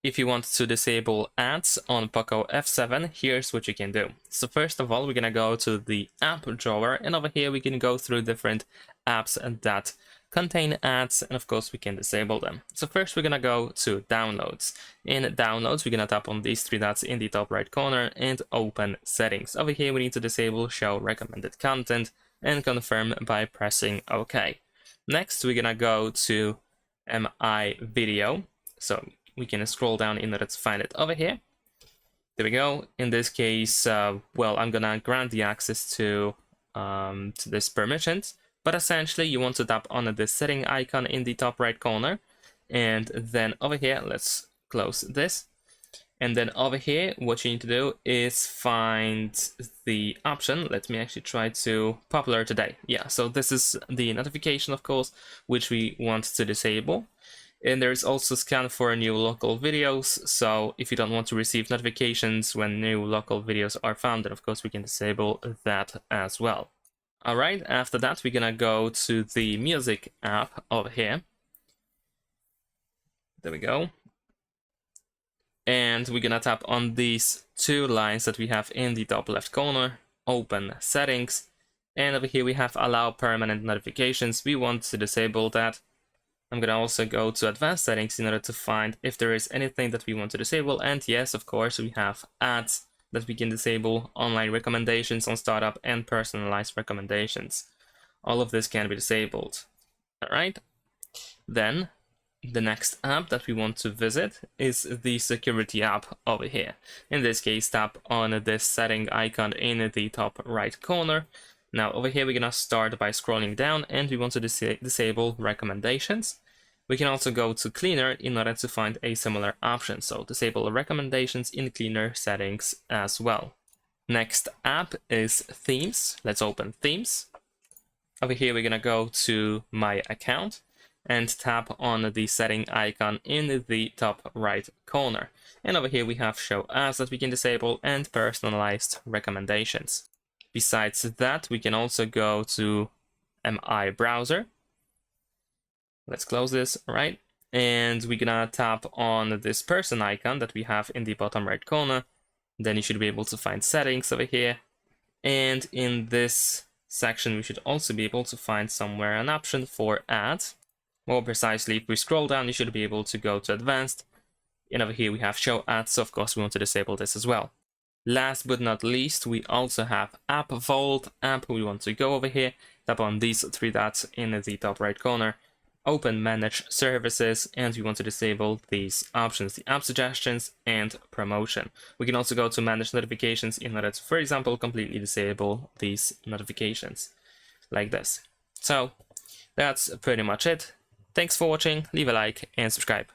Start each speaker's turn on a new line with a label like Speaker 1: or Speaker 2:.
Speaker 1: if you want to disable ads on POCO F7, here's what you can do. So first of all, we're gonna go to the app drawer, and over here we can go through different apps that contain ads, and of course we can disable them. So first we're gonna go to downloads. In downloads, we're gonna tap on these three dots in the top right corner and open settings. Over here we need to disable show recommended content and confirm by pressing OK. Next we're gonna go to MI video. So we can scroll down in order to find it over here. There we go. In this case, well, I'm gonna grant the access to this permissions. But essentially, you want to tap on the setting icon in the top right corner. And then over here, let's close this. And then over here, what you need to do is find the option. Let me actually try to popular today. Yeah, so this is the notification, of course, which we want to disable. And there's also scan for new local videos. So if you don't want to receive notifications when new local videos are found, then of course we can disable that as well. All right, after that, we're gonna go to the music app over here. There we go. And we're gonna tap on these two lines that we have in the top left corner, open settings. And over here we have allow permanent notifications. We want to disable that. I'm gonna also go to advanced settings in order to find if there is anything that we want to disable. And yes, of course, we have ads that we can disable, online recommendations on startup, and personalized recommendations. All of this can be disabled. All right. Then the next app that we want to visit is the security app over here. In this case, tap on this setting icon in the top right corner. Now over here, we're gonna start by scrolling down, and we want to disable recommendations. We can also go to Cleaner in order to find a similar option. So disable recommendations in Cleaner settings as well. Next app is Themes. Let's open Themes. Over here, we're gonna go to My Account and tap on the setting icon in the top right corner. And over here, we have Show Ads that we can disable and personalized recommendations. Besides that, we can also go to MI browser. Let's close this, all right? And we're gonna tap on this person icon that we have in the bottom right corner. Then you should be able to find settings over here. And in this section, we should also be able to find somewhere an option for ads. More precisely, if we scroll down, you should be able to go to advanced. And over here we have show ads, so of course we want to disable this as well. Last but not least, we also have App Vault app. We want to go over here, tap on these three dots in the top right corner, open manage services, and we want to disable these options, the app suggestions and promotion. We can also go to manage notifications in order to, for example, completely disable these notifications like this. So that's pretty much it. Thanks for watching, leave a like and subscribe.